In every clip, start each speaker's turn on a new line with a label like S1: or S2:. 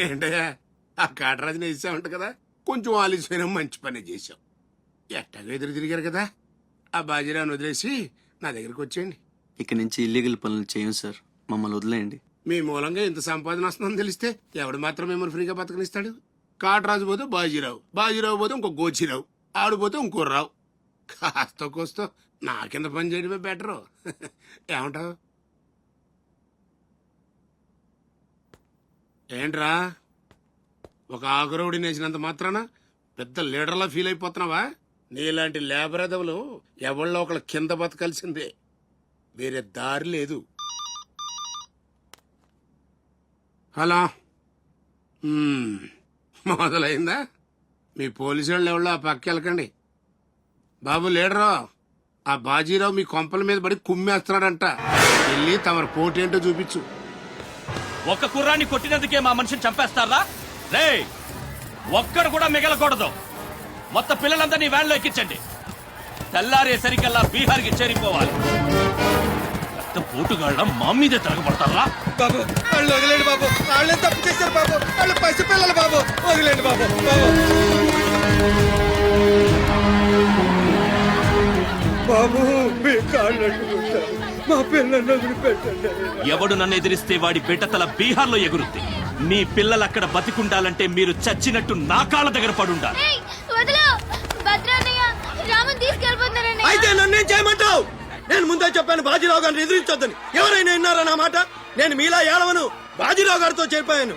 S1: ఏంటయ్యా ఆ కాటరాజుని వేసామంట కదా, కొంచెం ఆలస్యమైన మంచి పని చేశాం. ఎట్టాగా ఎదురు తిరిగారు కదా, ఆ బాజీరావుని వదిలేసి నా దగ్గరికి వచ్చేయండి.
S2: ఇక నుంచి ఇల్లీగల్ పనులు చేయం సార్, మమ్మల్ని వదిలేయండి.
S1: మీ మూలంగా ఇంత సంపాదన వస్తుందని తెలిస్తే ఎవడు మాత్రం మిమ్మల్ని ఫ్రీగా బతకనిస్తాడు? కాటరాజు పోతే బాజీరావు, బాజీరావు పోతే ఇంకో గోచిరావు, ఆడిపోతే ఇంకో రావు. కాస్త కోస్తో నా కింద పని చేయడమే బెటరు. ఏమంటావు? ఏంట్రా, ఒక ఆకురవుడిని వేసినంత మాత్రాన పెద్ద లీడర్లా ఫీల్ అయిపోతున్నావా? నీలాంటి లేబర్ ఎదవులు ఎవళ్ళో ఒకళ్ళ కింద బతకాల్సిందే, వేరే దారి లేదు. హలో, మొదలైందా? మీ పోలీసు వాళ్ళు ఎవరో ఆ పక్క వెళ్ళకండి. బాబు లీడరు, ఆ బాజీరావు మీ కొంపల మీద పడి కుమ్మేస్తున్నాడంట. వెళ్ళి తమరు పోటేంటో చూపించు.
S3: ఒక్క కుర్రాన్ని కొట్టినందుకే మా మనిషిని చంపేస్తారా? రే, ఒక్కడు కూడా మిగలకూడదు. మొత్తం పిల్లలందరినీ వ్యాన్లో ఎక్కించండి. తెల్లారేసరికల్లా బీహార్కి చేరిపోవాలి. పెద్ద పోటుగాళ్ళ మా మీదే తిరగబడతారా?
S4: బాబు వాళ్ళు వదిలేండి బాబు, వాళ్ళే తప్పు చేశారు బాబు, వాళ్ళు పసిపిల్లలు బాబు, వదిలేండి బాబు. బాబు మీ కాళ్ళు మా పిల్లల్ని వదిలిపెట్టండి.
S3: ఎవడు నన్ను ఎదిరిస్తే వాడి బిడ్డతల బీహార్లో ఎగురుద్ది. మీ పిల్లలు అక్కడ బతికుండాలంటే మీరు చచ్చినట్టు నా కాళ్ళ దగ్గర పడుండాలి.
S4: అయితే నన్నేం చేయమంటావు? నేను ముందే చెప్పాను బాజీరావు గారిని ఎదిరించొద్దని. ఎవరైనా విన్నారా నా మాట? నేను మీలా ఏడవను, బాజీరావు గారితో చెప్పాను.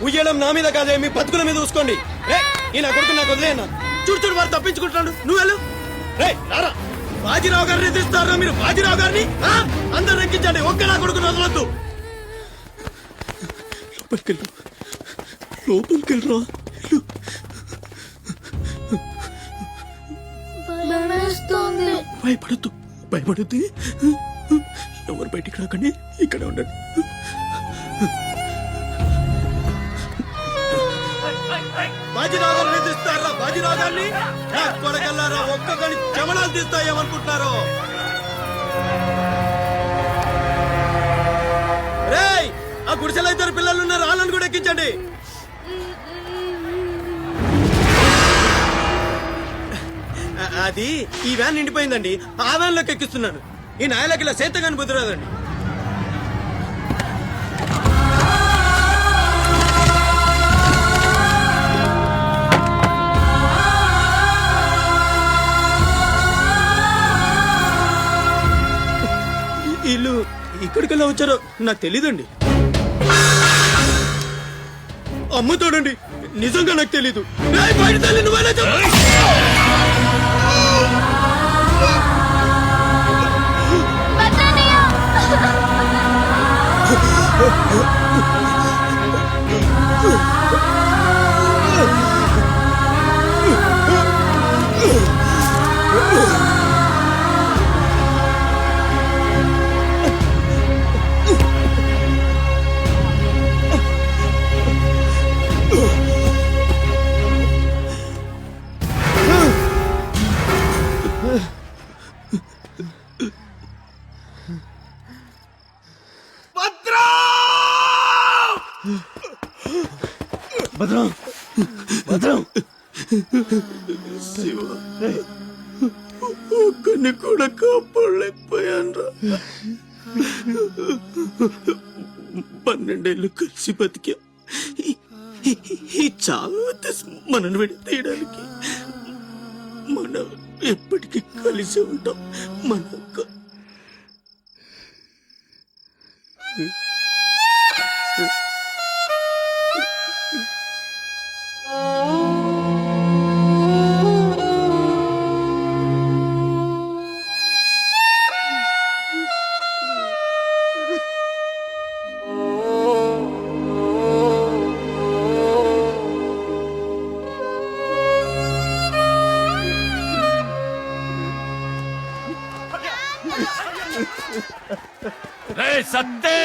S4: ఉయ్యడం నా మీద కాదే, మీ బతుకుల మీద చూసుకోండి. ఈ నా కొడుకు నాకు వదిలేనా? చూడు చూడు వారు తప్పించుకుంటున్నాడు, నువ్వు వెళ్ళు. రారా, బాజీరావు గారిని ఎదిరిస్తారా మీరు? బాజీరావు గారిని అందరు ఎక్కించండి, ఒక్క నా కొడుకుని వదలొద్దు. లోపలికెళ్ళరా. భయపడద్దు, భయపడద్దు. ఎవరు బయటికి రాకండి, ఇక్కడే ఉండండి. బాజీరావు గారిని ఎదిరిస్తారా? బాజీరావు గారిని కొడగల్లారా, ఒక్కొక్కని చెమడాలు తీస్తాయేమనుకుంటున్నారు? రేయ్, ఆ గుడిసెలో ఇద్దరు పిల్లలు ఉన్నారు, వాళ్ళని కూడా ఎక్కించండి. అది ఈ వ్యాన్ నిండిపోయిందండి, ఆ వ్యాన్ లోకి ఎక్కిస్తున్నాను. ఈ నాయలకి ఇలా సేతగాని బుద్ధిరాదండి. వీళ్ళు ఇక్కడికెళ్ళా వచ్చారో నాకు తెలీదండి. అమ్ముతాడండి, నిజంగా నాకు తెలీదు. బయట తల్లి నువ్వైనా చెప్పు. భద్రం, భద్రం, శివ, ఒక్కని కూడా కాపాడలేకపోయాన్రా. 12 ఏళ్ళు కలిసి బతికా. ఈ చావు మనల్ని విడి తీయడానికి. మనం ఎప్పటికీ కలిసి ఉంటాం. మన
S3: సత్తే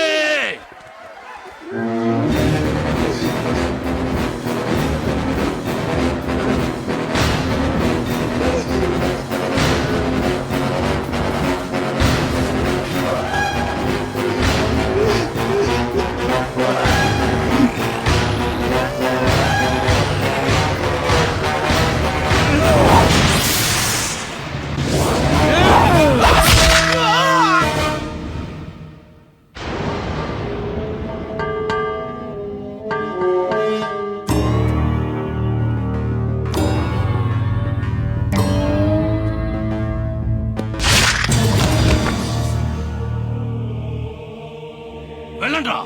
S3: వదలండ్రా.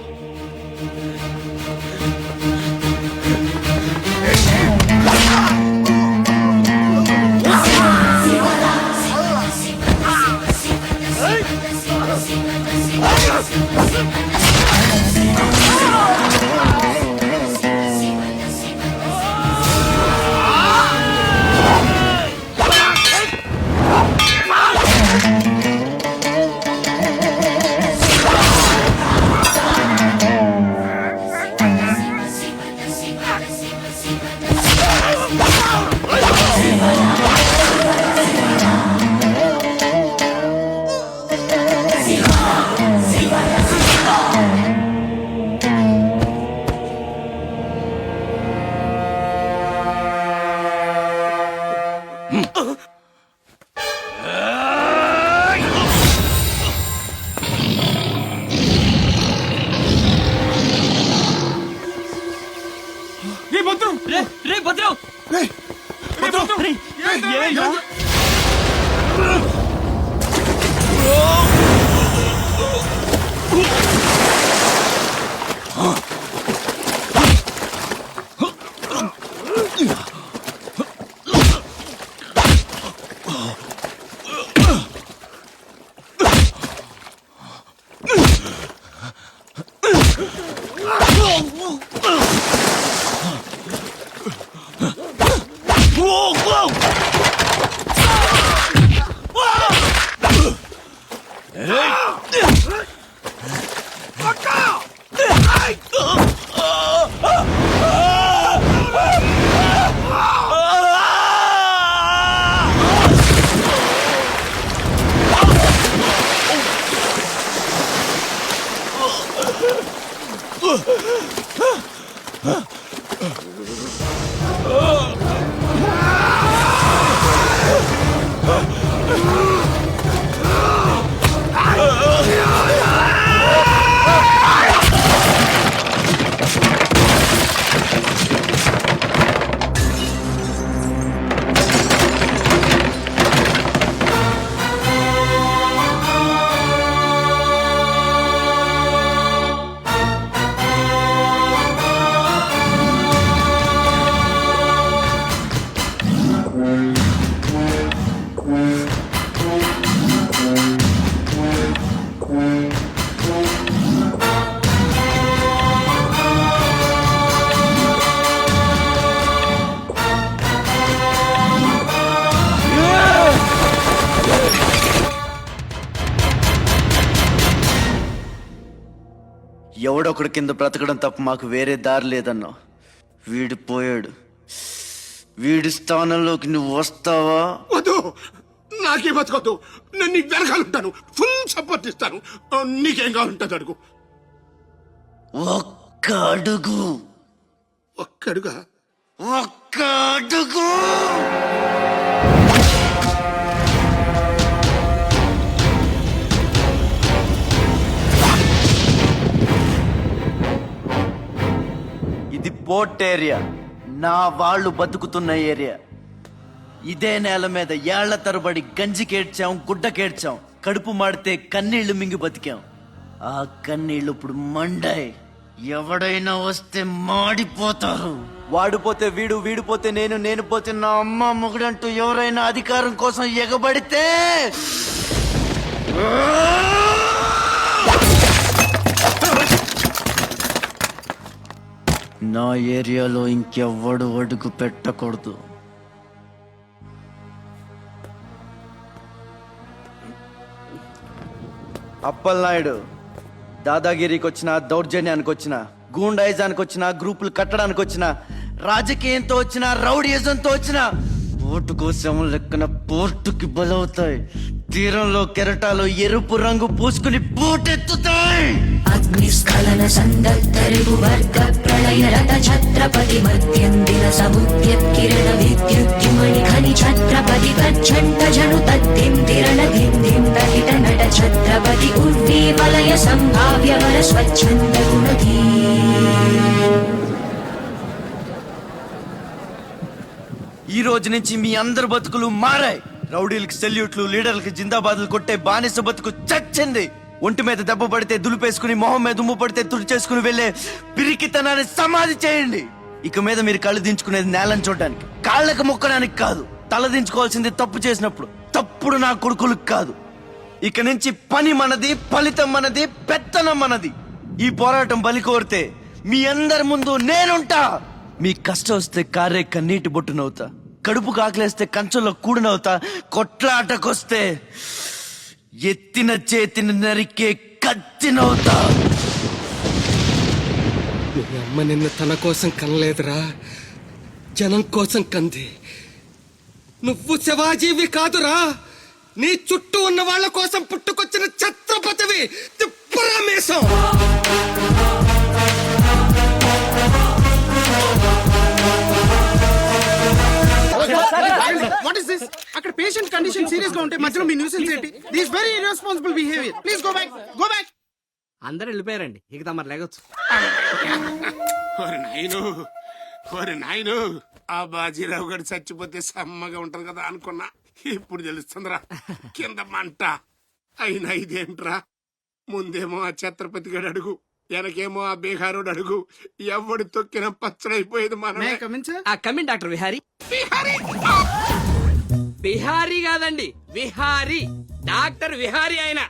S3: రే భద్రం,
S5: ఎవడొకడు కింద బ్రతకడం తప్ప మాకు వేరే దారి లేదన్నా. వీడు పోయాడు. వీడి స్థానంలోకి నువ్వు వస్తావా?
S1: వద్దు, నాకే బతకొద్దు. నేను నీకు వెనకాలంటాను, ఫుల్ సపోర్ట్ ఇస్తాను. నీకేం కావాలంటుంది అడుగు.
S5: ఒక్క అడుగు.
S1: ఒక్కడుగా?
S5: ఒక్క అడుగు. ఇది పోర్ట్ ఏరియా, నా వాళ్ళు బతుకుతున్న ఏరియా. ఇదే నేల మీద ఏళ్ల తరబడి గంజికేడ్చాం, గుడ్డకేడ్చాం, కడుపు మాడితే కన్నీళ్లు మింగి బతికాం. ఆ కన్నీళ్లు ఇప్పుడు మండాయి. ఎవడైనా వస్తే మాడిపోతారు. వాడిపోతే వీడు, వీడిపోతే నేను, నేను పోతే నా అమ్మ మొగుడంటూ ఎవరైనా అధికారం కోసం ఎగబడితే నా ఏరియాలో ఇంకెవ్వడు అడుగు పెట్టకూడదు. అప్పలనాయుడు దాదాగిరికి వచ్చిన, దౌర్జన్యానికి వచ్చిన, గూండాయిజానికి వచ్చిన, గ్రూపులు కట్టడానికి వచ్చిన, రాజకీయంతో వచ్చిన, రౌడీయిజంతో వచ్చిన, ఓటు కోసం లెక్కన పోర్టుకి బలవుతాయి. తీరంలో కెరటాలు ఎరుపు రంగు పూసుకుని పోటెత్తుతాయి.
S6: అగ్నిస్ఖలన సందత్తరిపు వర్గ ప్రళయ రథ ఛత్రపతి మధ్యందిన సముద్యత్కిరణ విద్యుద్యుమణి ఖని ఛత్రపతి కచ్చంట జను తద్దిం తిరణ దిం దిం తహిత నట ఛత్రపతి ఉర్వీ వలయ సంభావ్య వర స్వచ్ఛంద గుణధీ.
S5: ఈ రోజు నుంచి మీ అందరి బతుకులు మారాయి. రౌడీలకు సెల్యూట్లు, లీడర్లకు జిందాబాదులు కొట్టే బానిస బతుకు చచ్చింది. ఒంటి మీద దెబ్బ పడితే దులిపేసుకుని మొహం మీద దుమ్ము పడితే తుడిచేసుకుని వెళ్ళే పిరికితనాన్ని సమాధి చేయండి. ఇక మీద మీరు కళ్ళు దించుకునేది నేలను చూడడానికి, కాళ్ళకు మొక్కడానికి కాదు. తల దించుకోవాల్సింది తప్పు చేసినప్పుడు, తప్పుడు నా కొడుకులకు కాదు. ఇక నుంచి పని మనది, ఫలితం మనది, పెత్తనం మనది. ఈ పోరాటం బలి కోరితే మీ అందరి ముందు నేనుంటా. మీ కష్టం వస్తే కారే కన్నీటి బొట్టునవుతా, కడుపు కాకలేస్తే కంచంలో కూడినవుతా, కొట్లాటకొస్తే ఎత్తిన చేతిని నరికే కత్తినవుతా.
S4: మీ అమ్మ నిన్ను తన కోసం కనలేదురా, జనం కోసం కంది. నువ్వు శివాజీవి కాదురా, నీ చుట్టూ ఉన్న వాళ్ళ కోసం పుట్టుకొచ్చిన ఛత్రపతివి. తిప్పురా మీసం.
S7: What is this? అక్కడ పేషెంట్ కండిషన్ సీరియస్ గా ఉంటే మధ్యలో మీ న్యూసెన్స్ ఏంటి? This very irresponsible behaviour. Please go back, go back.
S8: అందరు వెళ్ళిపోయారండి, ఇక తమరు లేగొచ్చు.
S1: ఓరి నాయను, ఆ బాజీరావు గారు చచ్చిపోతే సమ్మగా ఉంటది కదా అనుకున్నా. ఇప్పుడు తెలుస్తుందిరా కింద మంట. అయినా ఇదేంట్రా, ముందేమో ఆ ఛత్రపతి గడు అడుగు, వెనకేమో ఆ బీహారోడు అడుగు. ఎవడు తొక్కిన పచ్చడైపోయేది
S7: మే
S1: మన
S7: come in sir.
S8: Come in doctor Vihari. Bihari కాదండి, విహారీ. డాక్టర్ విహారీ ఆయన.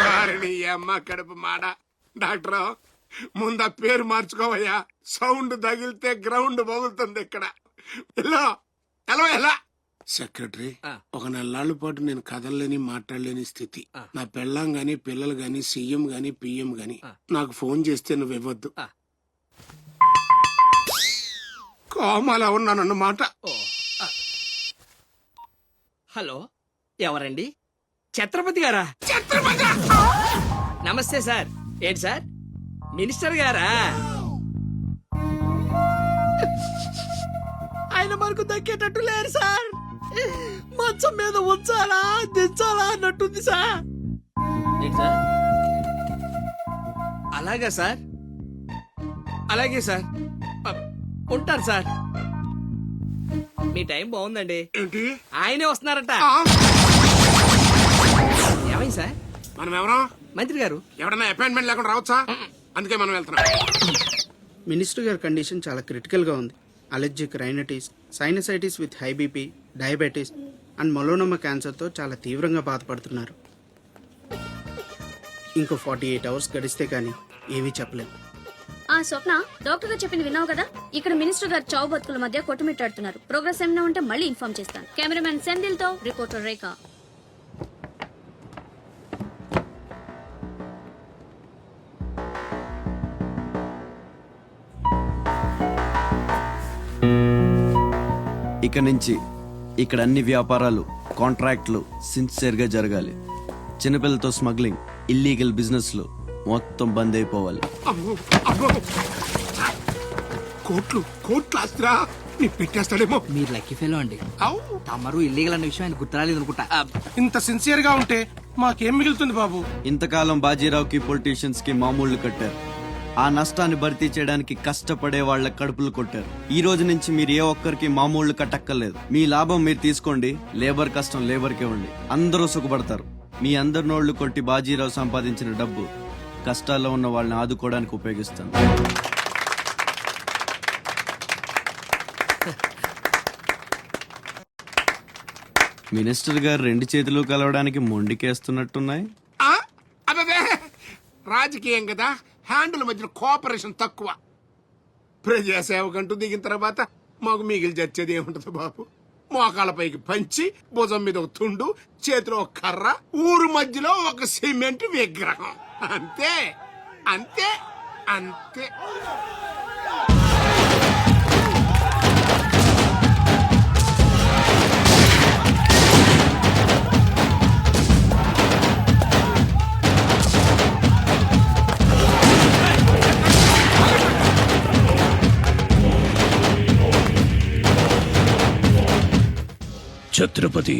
S1: వారిని అమ్మ కడుపు మాడ. డాక్టర్ ముందు ఆ పేరు మార్చుకోవయ్యా. సౌండ్ తగిలితే గ్రౌండ్ బగులుతుంది ఇక్కడ. ఎలా సెక్రటరీ, ఒక నెలల పాటు నేను కదలలేని మాట్లాడలేని స్థితి. నా పెళ్ళాం గాని పిల్లలు గాని సీఎం గాని పిఎం గాని నాకు ఫోన్ చేస్తే నువ్వు ఇవ్వద్దు. కోమాలో ఉన్నానన్నమాట.
S8: హలో, ఎవరండి? ఛత్రపతి గారా? నమస్తే సార్. ఏంటి సార్, మినిస్టర్ గారా? ఆయన మనకు దక్కేటట్టు లేరు సార్. మంచం మీద ఉంచాలా దించాలా అన్నట్టుంది సార్. ఏంటి సార్? అలాగా సార్, అలాగే సార్. ఉంటారు సార్. మీ టైం బాగుందండి.
S1: ఏంటి?
S8: ఆయనే వస్తున్నారట. ఏమైంది సార్?
S1: మనం ఎవరం?
S8: మంత్రి గారు.
S1: ఎవడన్నా అపాయింట్మెంట్ లేకుండా రావచ్చా? అందుకే మనం వెళ్తున్నాం.
S7: మినిస్టర్ గారి కండిషన్ చాలా క్రిటికల్ గా ఉంది. Allergic rhinitis, sinusitis with high BP, diabetes and melanoma క్యాన్సర్తో చాలా తీవ్రంగా బాధపడుతున్నారు. ఇంకో 48 అవర్స్ గడిస్తే కానీ ఏమీ చెప్పలేము.
S9: స్వప్న, డాక్టర్ గారు చెప్పింది విన్నావు కదా? ఇక్కడ మినిస్టర్ గారు చావు బతుకుల మధ్య కొట్టుమిట్టాడుతున్నారు. ప్రోగ్రెస్ ఏమైనా ఉంటే మళ్ళీ ఇన్ఫార్మ్ చేస్తాను. కెమెరామెన్ సెందిల్ తో రిపోర్టర్ రేఖ.
S5: ఇక నుంచి ఇక్కడ అన్ని వ్యాపారాలు, కాంట్రాక్ట్లు సిన్సియర్గా జరగాలి. చిన్నపిల్లలతో స్మగ్లింగ్, ఇల్లీగల్ బిజినెస్లు మొత్తం బంద్ అయిపోవాలి.
S1: కోట్లు ఆస్తిరా నీ పెట్టేస్తాడేమో.
S8: మీరు లక్కీ ఫెలో అండి. తమరు ఇల్లీగల్ అన్న విషయం ఆయన గుర్తురాలేదు అనుకుంటా.
S7: ఇంత సిన్సియర్ గా ఉంటే మాకేం మిగులుతుంది బాబు?
S5: ఇంతకాలం బాజీరావుకి పొలిటీషియన్స్ కి మామూళ్లు కట్టారు. ఆ నష్టాన్ని భర్తీ చేయడానికి కష్టపడే వాళ్ళ కడుపులు కొట్టారు. ఈ రోజు నుంచి మీరు ఏ ఒక్కరికి మామూళ్లు కట్టక్కర్లేదు. మీ లాభం మీరు తీసుకోండి, లేబర్ కష్టం లేబర్కే ఉండి అందరూ సుఖపడతారు. మీ అందరి నోళ్లు కొట్టి బాజీరావు సంపాదించిన డబ్బు కష్టాల్లో ఉన్న వాళ్ళని ఆదుకోవడానికి ఉపయోగిస్తాను. మినిస్టర్ గారు 2 చేతులు కలవడానికి మొండికేస్తున్నట్టున్నాయి.
S1: అబ్బే, రాజకీయం కదా, హ్యాండుల మధ్యన కోఆపరేషన్ తక్కువ. ప్రజాసేవకంటూ దిగిన తర్వాత మాకు మిగిలి చచ్చేది ఏముంటది బాబు? మోకాళ్ళ పైకి పంచి, భుజం మీద ఒక తుండు, చేతిలో ఒక కర్ర, ఊరు మధ్యలో ఒక సిమెంట్ విగ్రహం. అంతే అంతే అంతే.
S3: ఛత్రపతి,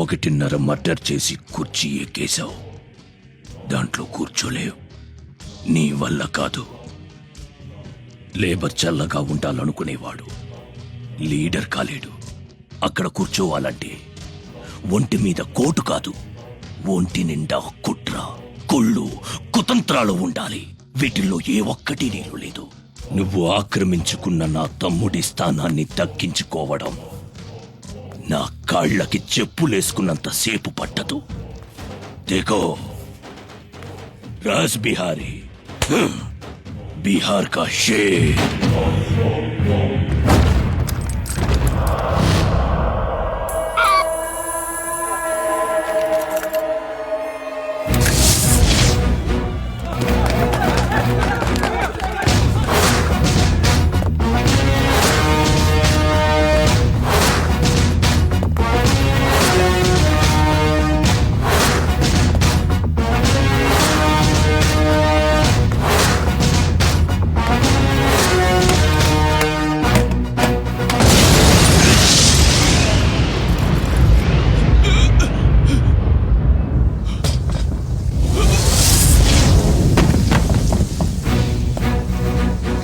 S3: 1.5 మర్డర్ చేసి కుర్చీ ఎక్కేశావు. దాంట్లో కూర్చోలేవు. నీ వల్ల కాదు. లేబర్ చల్లగా ఉండాలనుకునేవాడు లీడర్ కాలేడు. అక్కడ కూర్చోవాలంటే ఒంటి మీద కోటు కాదు, ఒంటి నిండా కుట్ర కుళ్ళు కుతంత్రాలు ఉండాలి. వీటిల్లో ఏ ఒక్కటి నేను లేదు. నువ్వు ఆక్రమించుకున్న నా తమ్ముడి స్థానాన్ని దక్కించుకోవడం నా కాళ్ళకి చెప్పులేసుకున్నంత సేపు పట్టదు. देखो राज बिहारी बिहार का शेर.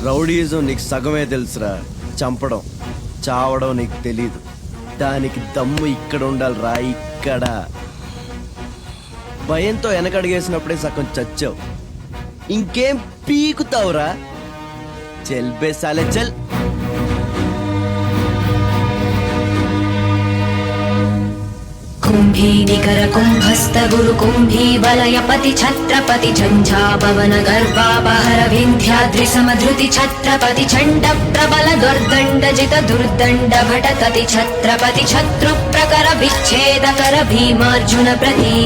S4: రౌడీజం నీకు సగమే తెలుసురా. చంపడం చావడం నీకు తెలీదు. దానికి దమ్ము ఇక్కడ ఉండాలిరా, ఇక్కడ. భయంతో వెనకడిగేసినప్పుడే సగం చచ్చావు. ఇంకేం పీకుతావురా? చెల్ బే సాలే చల్.
S6: कुम्भी निकर कुम्भस्थ गुरु कुम्भी वलय पति छत्रपति झंझापवन गर्वापहर विन्ध्याद्रि समधृति छत्रपति चण्ड प्रबल दुर्दण्ड जित दुर्दण्ड भटकति छत्रपति शत्रु प्रकर विच्छेद कर भीमार्जुन प्रति